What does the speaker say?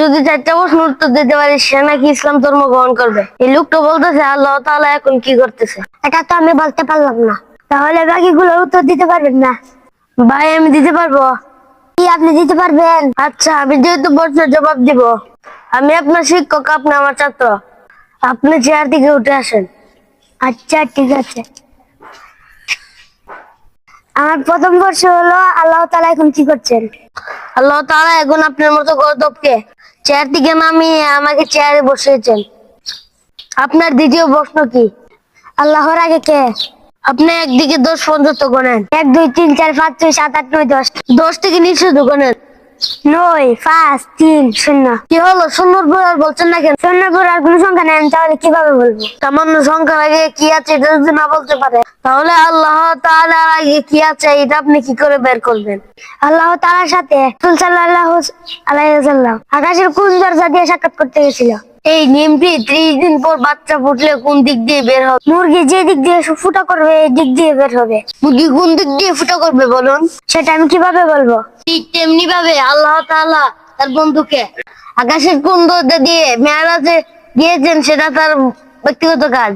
যদি 4টা প্রশ্ন উত্তর দিতে পারি সে নাকি ইসলাম ধর্ম গ্রহণ করবে। এই লোকটা বলতেছে আল্লাহ তাআলা এখন কি করতেছে। এটা তো আমি বলতে পারলাম না। তাহলে বাকিগুলো উত্তর দিতে পারবেন না? ভাই আমি দিতে পারবো। কি আপনি দিতে পারবেন? আচ্ছা আমি যেহেতু প্রশ্নের জবাব দিব, আমি আপনার শিক্ষক, আপনি আমার ছাত্র, আপনি চেয়ার থেকে উঠে আসেন। আচ্ছা ঠিক আছে। আমার প্রথম প্রশ্ন হলো, আল্লাহ তাআলা এখন কি করছেন? আল্লাহ তাআলা এখন আপনার মতো গর্দভকে চেয়ার থেকে নামিয়ে আমাকে চেয়ারে বসিয়েছেন। আপনার দ্বিতীয় প্রশ্ন কি? আল্লাহর আগে কে? আপনি একদিকে 10 পর্যন্ত গণেন। 1 2 3 4 5 6 7 8 9 10। 10 থেকে নিচে গণেন। 9 5 3 0। কি হলো, শূন্যর পর আর বলছেন না কেন? শূন্যের পর আর কোনো সংখ্যা নেই, তাহলে কিভাবে বলবো? সামান্য সংখ্যার আগে কি আছে এটা যদি না বলতে পারে, তাহলে আল্লাহ তাআলার আগে কি আছে এটা আপনি কি করে বের করবেন? আল্লাহ তাআলার সাথে রাসূল সাল্লাল্লাহু আলাইহি ওয়াসাল্লাম আকাশের কোন দরজা দিয়ে সাক্ষাৎ করতে গেছিল? এই নিমটি 30 দিন পর বাচ্চা ফুটলে কোন দিক দিয়ে বের হবে? মুরগি যে দিক দিয়ে ফুটা করবে এই দিক দিয়ে বের হবে। মুরগি কোন দিক দিয়ে ফুটা করবে বলুন? সেটা আমি কিভাবে বলবো? ঠিক তেমনি ভাবে আল্লাহ তাআলা তার বন্ধুকে আকাশের কোন দরজা দিয়ে মেরাজে গিয়েছেন সেটা তার ব্যক্তিগত কাজ।